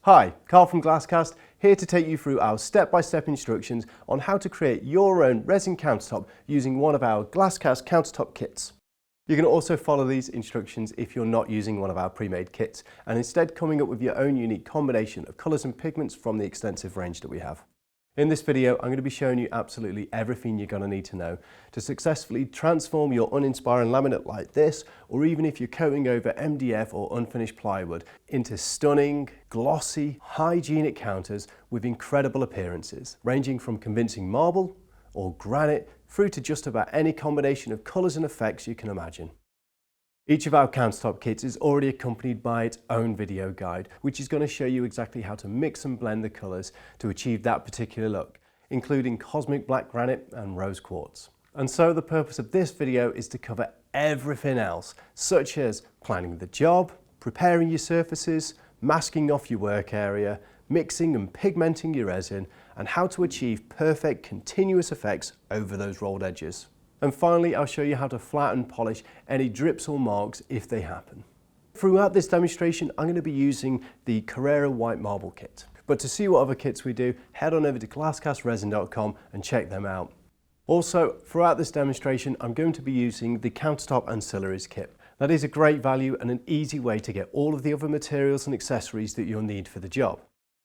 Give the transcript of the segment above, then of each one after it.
Hi, Carl from GlassCast, here to take you through our step-by-step instructions on how to create your own resin countertop using one of our GlassCast Countertop kits. You can also follow these instructions if you're not using one of our pre-made kits and instead coming up with your own unique combination of colours and pigments from the extensive range that we have. In this video, I'm going to be showing you absolutely everything you're going to need to know to successfully transform your uninspiring laminate like this, or even if you're coating over MDF or unfinished plywood, into stunning, glossy, hygienic counters with incredible appearances, ranging from convincing marble or granite through to just about any combination of colours and effects you can imagine. Each of our countertop kits is already accompanied by its own video guide, which is going to show you exactly how to mix and blend the colours to achieve that particular look, including cosmic black granite and rose quartz. And so the purpose of this video is to cover everything else, such as planning the job, preparing your surfaces, masking off your work area, mixing and pigmenting your resin, and how to achieve perfect continuous effects over those rolled edges. And finally, I'll show you how to flatten and polish any drips or marks if they happen. Throughout this demonstration, I'm going to be using the Carrera White Marble Kit. But to see what other kits we do, head on over to glasscastresin.com and check them out. Also, throughout this demonstration, I'm going to be using the Countertop Ancillaries Kit. That is a great value and an easy way to get all of the other materials and accessories that you'll need for the job.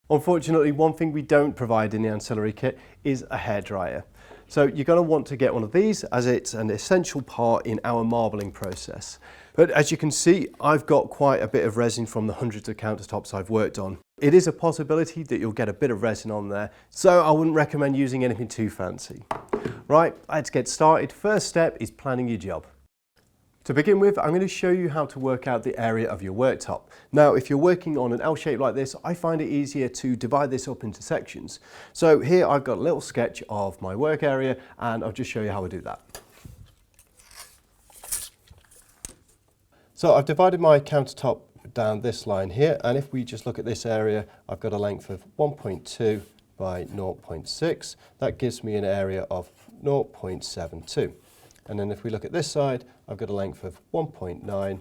Unfortunately, one thing we don't provide in the ancillary kit is a hairdryer. So you're going to want to get one of these as it's an essential part in our marbling process. But as you can see, I've got quite a bit of resin from the hundreds of countertops I've worked on. It is a possibility that you'll get a bit of resin on there, so I wouldn't recommend using anything too fancy. Right, let's get started. First step is planning your job. To begin with, I'm going to show you how to work out the area of your worktop. Now, if you're working on an L shape like this, I find it easier to divide this up into sections. So here I've got a little sketch of my work area and I'll just show you how I do that. So I've divided my countertop down this line here, and if we just look at this area, I've got a length of 1.2 by 0.6. That gives me an area of 0.72. And then if we look at this side, I've got a length of 1.9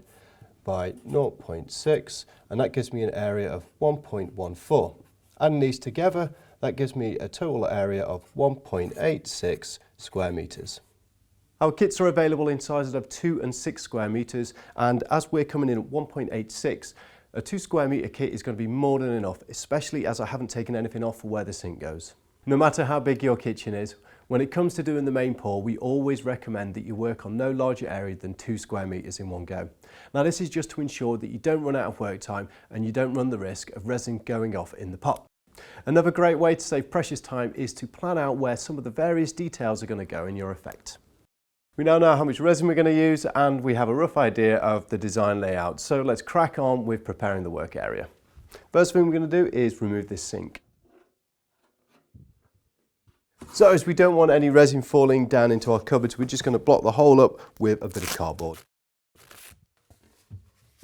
by 0.6, and that gives me an area of 1.14. Adding these together, that gives me a total area of 1.86 square meters. Our kits are available in sizes of 2 and 6 square meters, and as we're coming in at 1.86, a 2 square meter kit is going to be more than enough, especially as I haven't taken anything off for where the sink goes. No matter how big your kitchen is, when it comes to doing the main pour, we always recommend that you work on no larger area than 2 square meters in one go. Now this is just to ensure that you don't run out of work time and you don't run the risk of resin going off in the pot. Another great way to save precious time is to plan out where some of the various details are going to go in your effect. We now know how much resin we're going to use and we have a rough idea of the design layout, so let's crack on with preparing the work area. First thing we're going to do is remove this sink. So as we don't want any resin falling down into our cupboards, we're just going to block the hole up with a bit of cardboard.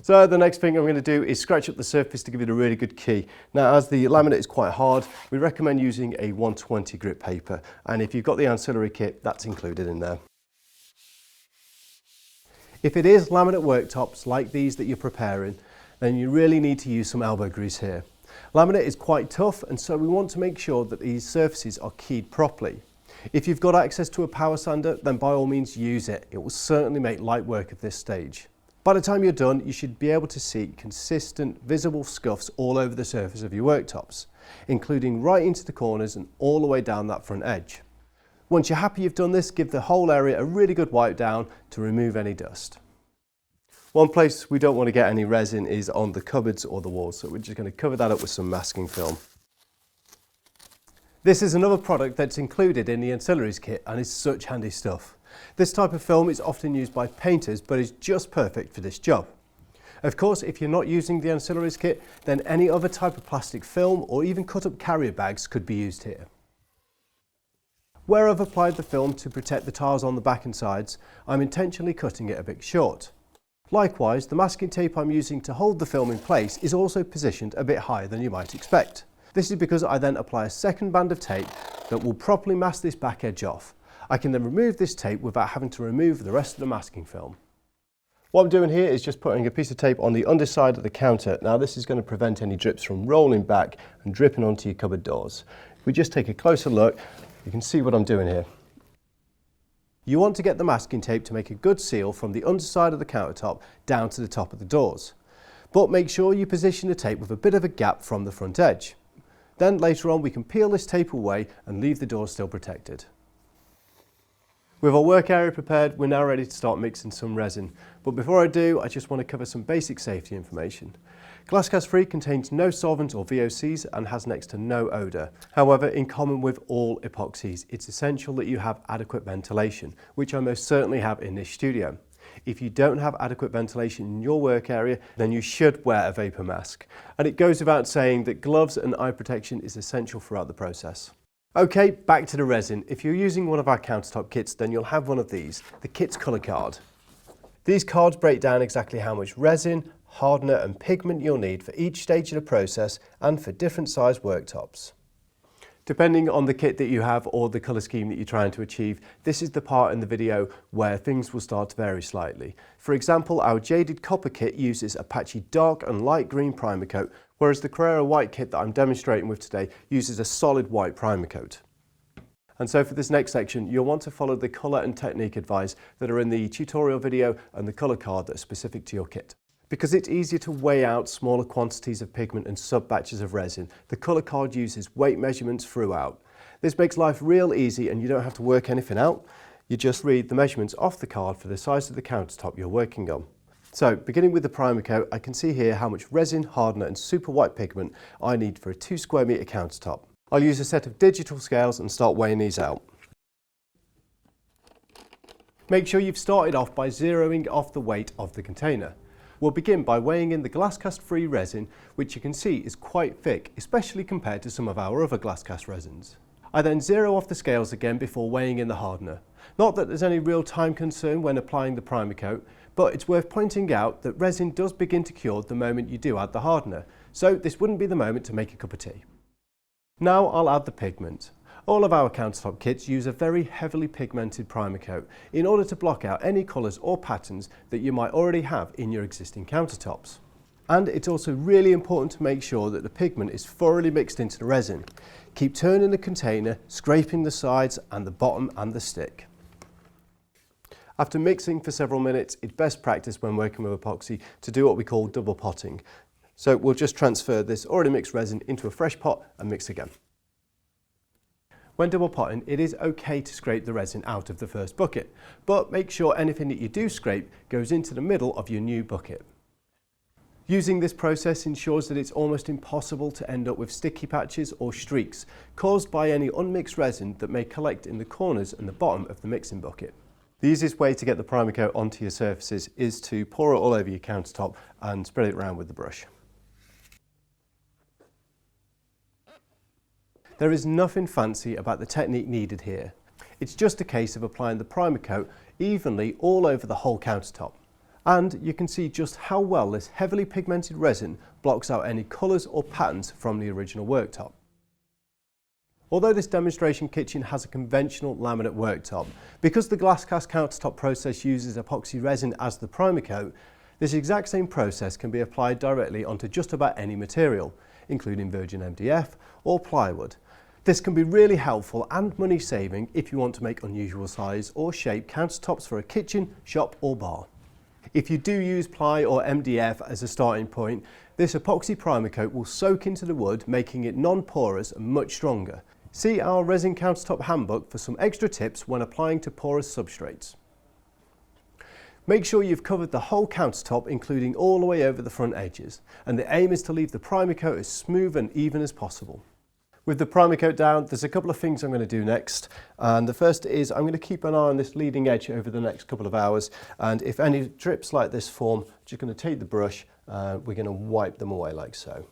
So the next thing I'm going to do is scratch up the surface to give it a really good key. Now as the laminate is quite hard, we recommend using a 120 grit paper, and if you've got the ancillary kit, that's included in there. If it is laminate worktops like these that you're preparing, then you really need to use some elbow grease here. Laminate is quite tough, and so we want to make sure that these surfaces are keyed properly. If you've got access to a power sander, then by all means use it. It will certainly make light work at this stage. By the time you're done, you should be able to see consistent, visible scuffs all over the surface of your worktops, including right into the corners and all the way down that front edge. Once you're happy you've done this, give the whole area a really good wipe down to remove any dust. One place we don't want to get any resin is on the cupboards or the walls, so we're just going to cover that up with some masking film. This is another product that's included in the ancillaries kit and is such handy stuff. This type of film is often used by painters, but is just perfect for this job. Of course, if you're not using the ancillaries kit, then any other type of plastic film or even cut up carrier bags could be used here. Where I've applied the film to protect the tiles on the back and sides, I'm intentionally cutting it a bit short. Likewise, the masking tape I'm using to hold the film in place is also positioned a bit higher than you might expect. This is because I then apply a second band of tape that will properly mask this back edge off. I can then remove this tape without having to remove the rest of the masking film. What I'm doing here is just putting a piece of tape on the underside of the counter. Now this is going to prevent any drips from rolling back and dripping onto your cupboard doors. If we just take a closer look, you can see what I'm doing here. You want to get the masking tape to make a good seal from the underside of the countertop down to the top of the doors. But make sure you position the tape with a bit of a gap from the front edge. Then later on we can peel this tape away and leave the doors still protected. With our work area prepared, we're now ready to start mixing some resin. But before I do, I just want to cover some basic safety information. GlassCast Free contains no solvent or VOCs and has next to no odour. However, in common with all epoxies, it's essential that you have adequate ventilation, which I most certainly have in this studio. If you don't have adequate ventilation in your work area, then you should wear a vapour mask. And it goes without saying that gloves and eye protection is essential throughout the process. Okay, back to the resin. If you're using one of our countertop kits, then you'll have one of these, the kit's colour card. These cards break down exactly how much resin, hardener and pigment you'll need for each stage of the process and for different size worktops. Depending on the kit that you have or the colour scheme that you're trying to achieve, this is the part in the video where things will start to vary slightly. For example, our jaded copper kit uses a patchy dark and light green primer coat, whereas the Carrera white kit that I'm demonstrating with today uses a solid white primer coat. And so for this next section, you'll want to follow the colour and technique advice that are in the tutorial video and the colour card that are specific to your kit. Because it's easier to weigh out smaller quantities of pigment and sub-batches of resin, the colour card uses weight measurements throughout. This makes life real easy and you don't have to work anything out. You just read the measurements off the card for the size of the countertop you're working on. So, beginning with the primer coat, I can see here how much resin, hardener and super white pigment I need for a 2 square metre countertop. I'll use a set of digital scales and start weighing these out. Make sure you've started off by zeroing off the weight of the container. We'll begin by weighing in the GlassCast free resin, which you can see is quite thick, especially compared to some of our other GlassCast resins. I then zero off the scales again before weighing in the hardener. Not that there's any real time concern when applying the primer coat, but it's worth pointing out that resin does begin to cure the moment you do add the hardener, so this wouldn't be the moment to make a cup of tea. Now I'll add the pigment. All of our countertop kits use a very heavily pigmented primer coat in order to block out any colours or patterns that you might already have in your existing countertops. And it's also really important to make sure that the pigment is thoroughly mixed into the resin. Keep turning the container, scraping the sides and the bottom and the stick. After mixing for several minutes, it's best practice when working with epoxy to do what we call double potting. So we'll just transfer this already mixed resin into a fresh pot and mix again. When double potting, it is okay to scrape the resin out of the first bucket, but make sure anything that you do scrape goes into the middle of your new bucket. Using this process ensures that it's almost impossible to end up with sticky patches or streaks caused by any unmixed resin that may collect in the corners and the bottom of the mixing bucket. The easiest way to get the primer coat onto your surfaces is to pour it all over your countertop and spread it around with the brush. There is nothing fancy about the technique needed here. It's just a case of applying the primer coat evenly all over the whole countertop. And you can see just how well this heavily pigmented resin blocks out any colours or patterns from the original worktop. Although this demonstration kitchen has a conventional laminate worktop, because the GlassCast countertop process uses epoxy resin as the primer coat, this exact same process can be applied directly onto just about any material, including virgin MDF or plywood. This can be really helpful and money saving if you want to make unusual size or shape countertops for a kitchen, shop or bar. If you do use ply or MDF as a starting point, this epoxy primer coat will soak into the wood, making it non-porous and much stronger. See our resin countertop handbook for some extra tips when applying to porous substrates. Make sure you've covered the whole countertop, including all the way over the front edges, and the aim is to leave the primer coat as smooth and even as possible. With the primer coat down, there's a couple of things I'm going to do next, and the first is I'm going to keep an eye on this leading edge over the next couple of hours, and if any drips like this form, I'm just going to take the brush and we're going to wipe them away like so.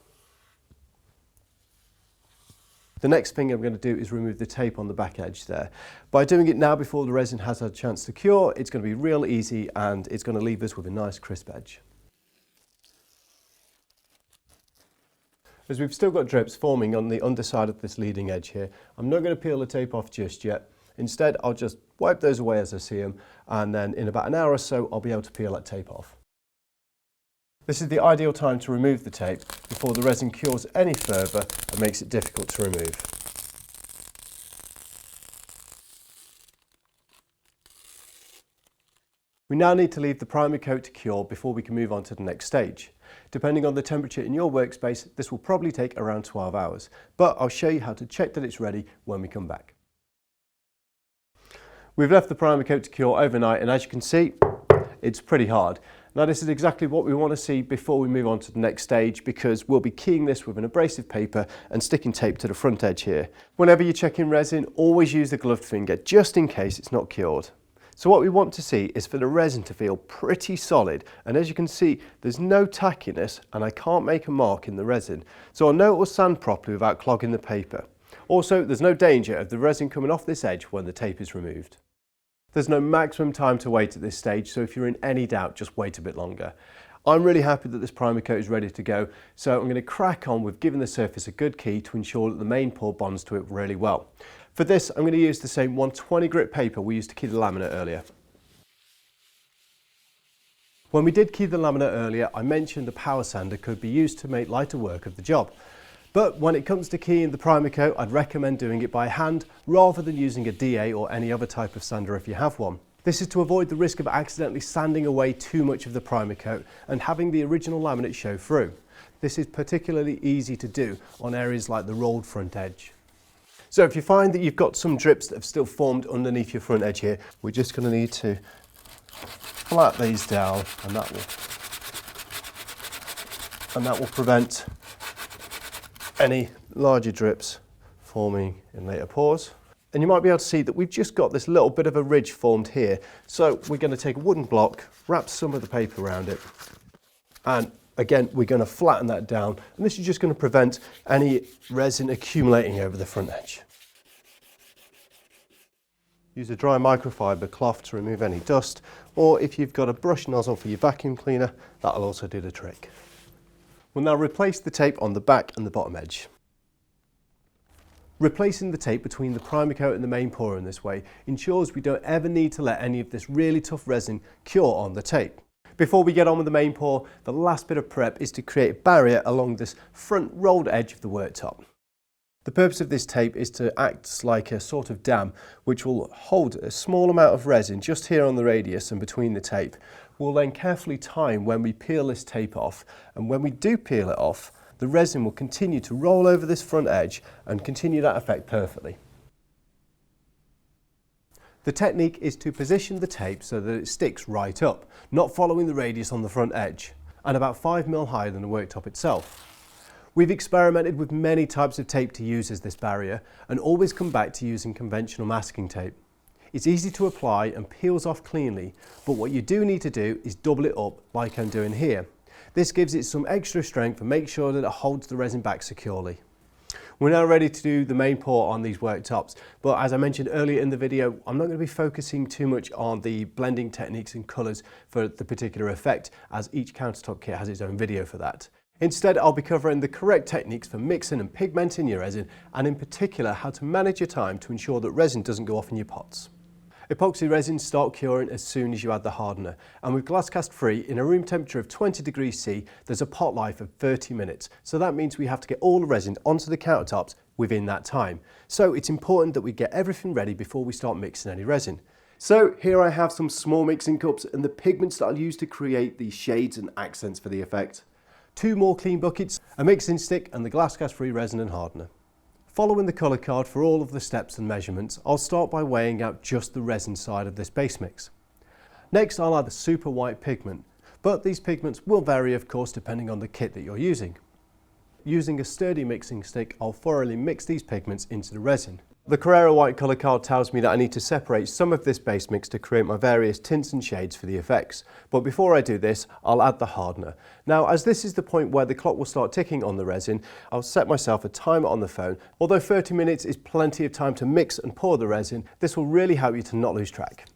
The next thing I'm going to do is remove the tape on the back edge there. By doing it now before the resin has a chance to cure, it's going to be real easy and it's going to leave us with a nice crisp edge. As we've still got drips forming on the underside of this leading edge here, I'm not going to peel the tape off just yet. Instead, I'll just wipe those away as I see them, and then in about an hour or so, I'll be able to peel that tape off. This is the ideal time to remove the tape before the resin cures any further and makes it difficult to remove. We now need to leave the primer coat to cure before we can move on to the next stage. Depending on the temperature in your workspace, this will probably take around 12 hours, but I'll show you how to check that it's ready when we come back. We've left the primer coat to cure overnight, and as you can see, it's pretty hard. Now this is exactly what we want to see before we move on to the next stage, because we'll be keying this with an abrasive paper and sticking tape to the front edge here. Whenever you're checking resin, always use the gloved finger just in case it's not cured. So what we want to see is for the resin to feel pretty solid, and as you can see there's no tackiness and I can't make a mark in the resin, so I'll know it will sand properly without clogging the paper. Also, there's no danger of the resin coming off this edge when the tape is removed. There's no maximum time to wait at this stage, so if you're in any doubt, just wait a bit longer. I'm really happy that this primer coat is ready to go, so I'm going to crack on with giving the surface a good key to ensure that the main pour bonds to it really well. For this, I'm going to use the same 120 grit paper we used to key the laminate earlier. When we did key the laminate earlier, I mentioned a power sander could be used to make lighter work of the job. But when it comes to keying the primer coat, I'd recommend doing it by hand rather than using a DA or any other type of sander if you have one. This is to avoid the risk of accidentally sanding away too much of the primer coat and having the original laminate show through. This is particularly easy to do on areas like the rolled front edge. So if you find that you've got some drips that have still formed underneath your front edge here, we're just going to need to flat these down, and that will prevent any larger drips forming in later pours. And you might be able to see that we've just got this little bit of a ridge formed here. So we're going to take a wooden block, wrap some of the paper around it, and again we're going to flatten that down, and this is just going to prevent any resin accumulating over the front edge. Use a dry microfiber cloth to remove any dust, or if you've got a brush nozzle for your vacuum cleaner, that'll also do the trick. We'll now replace the tape on the back and the bottom edge. Replacing the tape between the primer coat and the main pour in this way ensures we don't ever need to let any of this really tough resin cure on the tape. Before we get on with the main pour, the last bit of prep is to create a barrier along this front rolled edge of the worktop. The purpose of this tape is to act like a sort of dam which will hold a small amount of resin just here on the radius and between the tape. We'll then carefully time when we peel this tape off, and when we do peel it off, the resin will continue to roll over this front edge and continue that effect perfectly. The technique is to position the tape so that it sticks right up, not following the radius on the front edge, and about 5 mm higher than the worktop itself. We've experimented with many types of tape to use as this barrier and always come back to using conventional masking tape. It's easy to apply and peels off cleanly, but what you do need to do is double it up like I'm doing here. This gives it some extra strength and makes sure that it holds the resin back securely. We're now ready to do the main pour on these worktops, but as I mentioned earlier in the video, I'm not going to be focusing too much on the blending techniques and colours for the particular effect, as each countertop kit has its own video for that. Instead, I'll be covering the correct techniques for mixing and pigmenting your resin, and in particular how to manage your time to ensure that resin doesn't go off in your pots. Epoxy resins start curing as soon as you add the hardener, and with GlassCast free in a room temperature of 20 degrees C, there's a pot life of 30 minutes, so that means we have to get all the resin onto the countertops within that time. So it's important that we get everything ready before we start mixing any resin. So here I have some small mixing cups and the pigments that I'll use to create the shades and accents for the effect. 2 more clean buckets, a mixing stick and the GlassCast free resin and hardener. Following the colour card for all of the steps and measurements, I'll start by weighing out just the resin side of this base mix. Next I'll add the super white pigment, but these pigments will vary of course depending on the kit that you're using. Using a sturdy mixing stick, I'll thoroughly mix these pigments into the resin. The Carrera white colour card tells me that I need to separate some of this base mix to create my various tints and shades for the effects. But before I do this, I'll add the hardener. Now, as this is the point where the clock will start ticking on the resin, I'll set myself a timer on the phone. Although 30 minutes is plenty of time to mix and pour the resin, this will really help you to not lose track.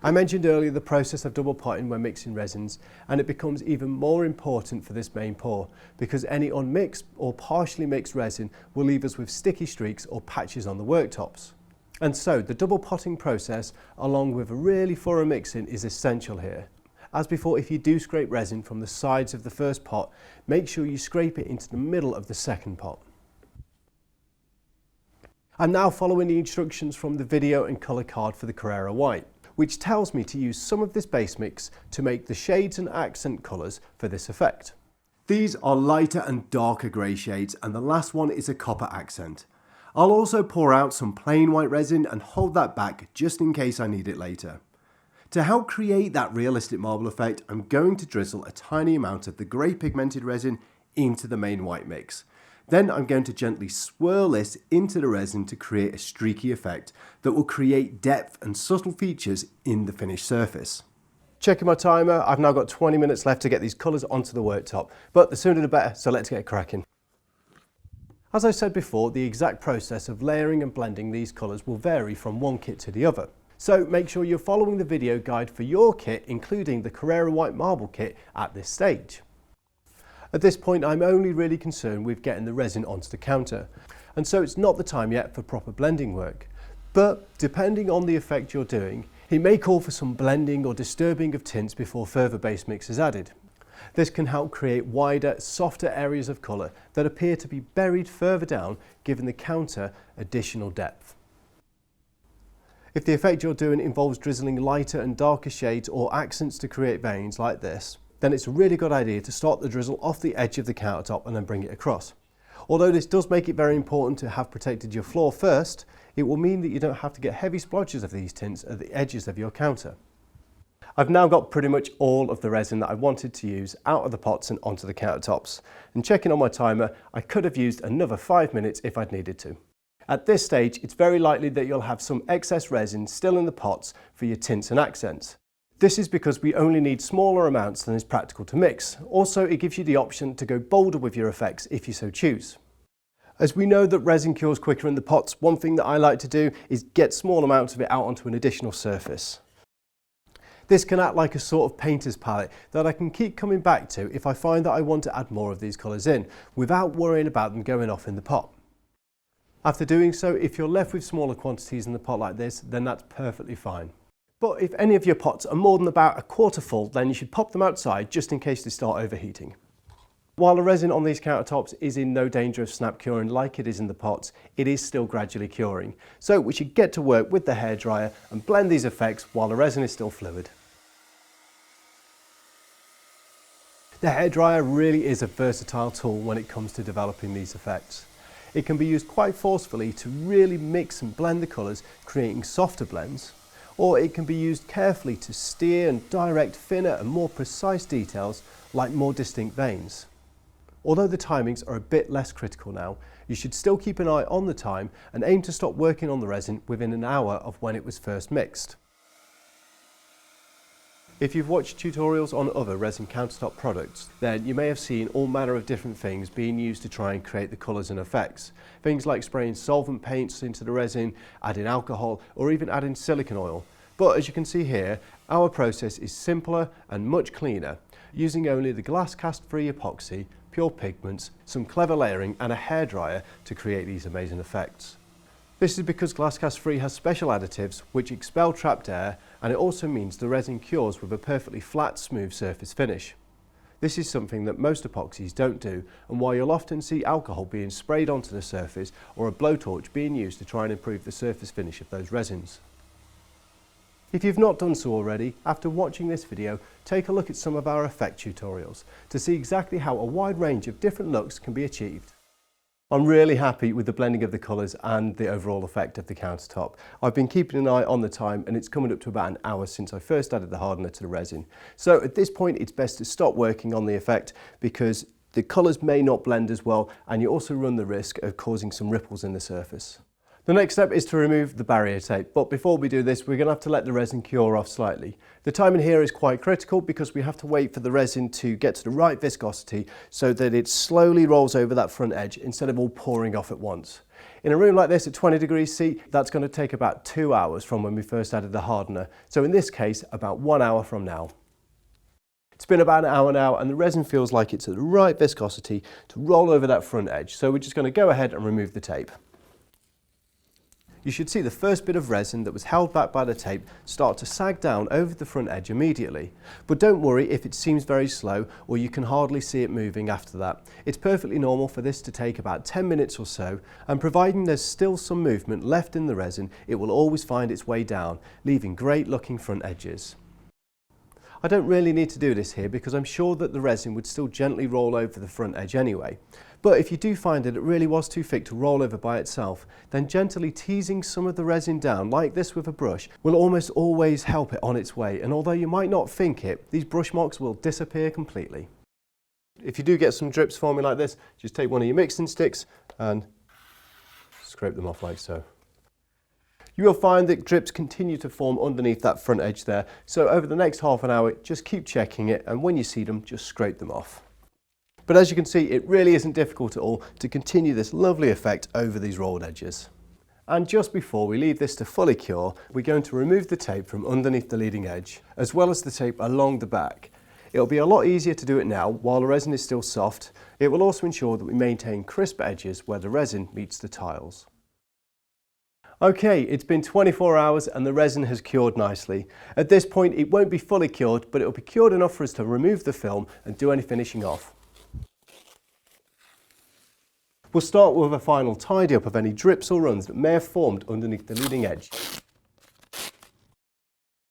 I mentioned earlier the process of double potting when mixing resins, and it becomes even more important for this main pour because any unmixed or partially mixed resin will leave us with sticky streaks or patches on the worktops. And so the double potting process, along with a really thorough mixing, is essential here. As before, if you do scrape resin from the sides of the first pot, make sure you scrape it into the middle of the second pot. I'm now following the instructions from the video and colour card for the Carrara White, which tells me to use some of this base mix to make the shades and accent colours for this effect. These are lighter and darker grey shades, and the last one is a copper accent. I'll also pour out some plain white resin and hold that back just in case I need it later. To help create that realistic marble effect, I'm going to drizzle a tiny amount of the grey pigmented resin into the main white mix. Then I'm going to gently swirl this into the resin to create a streaky effect that will create depth and subtle features in the finished surface. Checking my timer, I've now got 20 minutes left to get these colours onto the worktop, but the sooner the better, so let's get cracking. As I said before, the exact process of layering and blending these colours will vary from one kit to the other. So make sure you're following the video guide for your kit, including the Carrara White Marble kit at this stage. At this point, I'm only really concerned with getting the resin onto the counter, and so it's not the time yet for proper blending work. But depending on the effect you're doing, it may call for some blending or disturbing of tints before further base mix is added. This can help create wider, softer areas of colour that appear to be buried further down, giving the counter additional depth. If the effect you're doing involves drizzling lighter and darker shades or accents to create veins like this, then it's a really good idea to start the drizzle off the edge of the countertop and then bring it across. Although this does make it very important to have protected your floor first, it will mean that you don't have to get heavy splodges of these tints at the edges of your counter. I've now got pretty much all of the resin that I wanted to use out of the pots and onto the countertops, and checking on my timer, I could have used another 5 minutes if I'd needed to. At this stage, it's very likely that you'll have some excess resin still in the pots for your tints and accents. This is because we only need smaller amounts than is practical to mix. Also, it gives you the option to go bolder with your effects if you so choose. As we know that resin cures quicker in the pots, one thing that I like to do is get small amounts of it out onto an additional surface. This can act like a sort of painter's palette that I can keep coming back to if I find that I want to add more of these colours in, without worrying about them going off in the pot. After doing so, if you're left with smaller quantities in the pot like this, then that's perfectly fine. But if any of your pots are more than about a quarter full, then you should pop them outside just in case they start overheating. While the resin on these countertops is in no danger of snap curing like it is in the pots, it is still gradually curing. So we should get to work with the hairdryer and blend these effects while the resin is still fluid. The hairdryer really is a versatile tool when it comes to developing these effects. It can be used quite forcefully to really mix and blend the colours, creating softer blends, or it can be used carefully to steer and direct thinner and more precise details like more distinct veins. Although the timings are a bit less critical now, you should still keep an eye on the time and aim to stop working on the resin within an hour of when it was first mixed. If you've watched tutorials on other resin countertop products, then you may have seen all manner of different things being used to try and create the colours and effects. Things like spraying solvent paints into the resin, adding alcohol, or even adding silicone oil. But as you can see here, our process is simpler and much cleaner, using only the GlassCast free epoxy, pure pigments, some clever layering and a hairdryer to create these amazing effects. This is because GlassCast Free has special additives which expel trapped air, and it also means the resin cures with a perfectly flat, smooth surface finish. This is something that most epoxies don't do, and why you'll often see alcohol being sprayed onto the surface or a blowtorch being used to try and improve the surface finish of those resins. If you've not done so already, after watching this video, take a look at some of our effect tutorials to see exactly how a wide range of different looks can be achieved. I'm really happy with the blending of the colours and the overall effect of the countertop. I've been keeping an eye on the time and it's coming up to about an hour since I first added the hardener to the resin. So at this point it's best to stop working on the effect because the colours may not blend as well and you also run the risk of causing some ripples in the surface. The next step is to remove the barrier tape, but before we do this, we're going to have to let the resin cure off slightly. The timing here is quite critical because we have to wait for the resin to get to the right viscosity so that it slowly rolls over that front edge instead of all pouring off at once. In a room like this at 20 degrees C, that's going to take about 2 hours from when we first added the hardener. So in this case, about 1 hour from now. It's been about an hour now and the resin feels like it's at the right viscosity to roll over that front edge. So we're just going to go ahead and remove the tape. You should see the first bit of resin that was held back by the tape start to sag down over the front edge immediately. But don't worry if it seems very slow or you can hardly see it moving after that. It's perfectly normal for this to take about 10 minutes or so, and providing there's still some movement left in the resin, it will always find its way down, leaving great looking front edges. I don't really need to do this here because I'm sure that the resin would still gently roll over the front edge anyway. But if you do find that it really was too thick to roll over by itself, then gently teasing some of the resin down like this with a brush will almost always help it on its way, and although you might not think it, these brush marks will disappear completely. If you do get some drips forming like this, just take one of your mixing sticks and scrape them off like so. You will find that drips continue to form underneath that front edge there, so over the next half an hour just keep checking it, and when you see them just scrape them off. But as you can see, it really isn't difficult at all to continue this lovely effect over these rolled edges. And just before we leave this to fully cure, we're going to remove the tape from underneath the leading edge, as well as the tape along the back. It'll be a lot easier to do it now while the resin is still soft. It will also ensure that we maintain crisp edges where the resin meets the tiles. Okay, it's been 24 hours and the resin has cured nicely. At this point it won't be fully cured, but it'll be cured enough for us to remove the film and do any finishing off. We'll start with a final tidy up of any drips or runs that may have formed underneath the leading edge.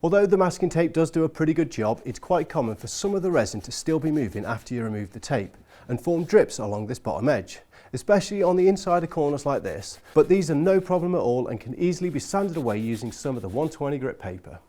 Although the masking tape does do a pretty good job, it's quite common for some of the resin to still be moving after you remove the tape and form drips along this bottom edge, especially on the insider corners like this. But these are no problem at all and can easily be sanded away using some of the 120 grit paper.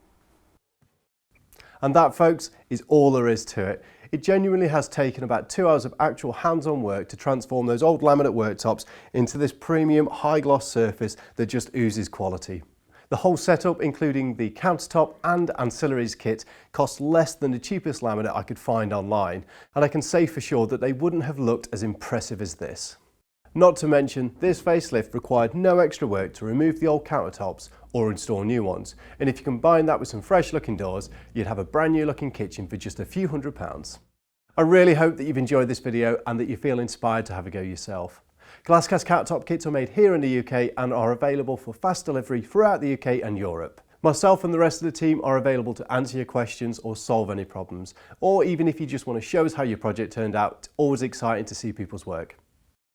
And that, folks, is all there is to it. It genuinely has taken about 2 hours of actual hands-on work to transform those old laminate worktops into this premium high gloss surface that just oozes quality. The whole setup, including the countertop and ancillaries kit, cost less than the cheapest laminate I could find online, and I can say for sure that they wouldn't have looked as impressive as this. Not to mention, this facelift required no extra work to remove the old countertops or install new ones, and if you combine that with some fresh looking doors, you'd have a brand new looking kitchen for just a few £100s. I really hope that you've enjoyed this video and that you feel inspired to have a go yourself. GlassCast Countertop kits are made here in the UK and are available for fast delivery throughout the UK and Europe. Myself and the rest of the team are available to answer your questions or solve any problems, or even if you just want to show us how your project turned out. It's always exciting to see people's work.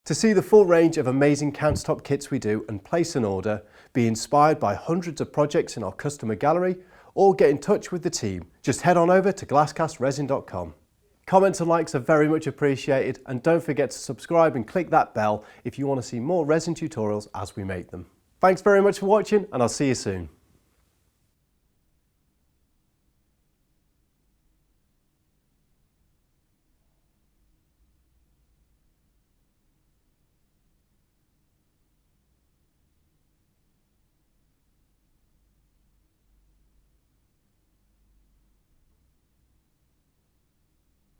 To see the full range of amazing countertop kits we do and place an order, be inspired by hundreds of projects in our customer gallery, or get in touch with the team, just head on over to glasscastresin.com. Comments and likes are very much appreciated, and don't forget to subscribe and click that bell if you want to see more resin tutorials as we make them. Thanks very much for watching, and I'll see you soon.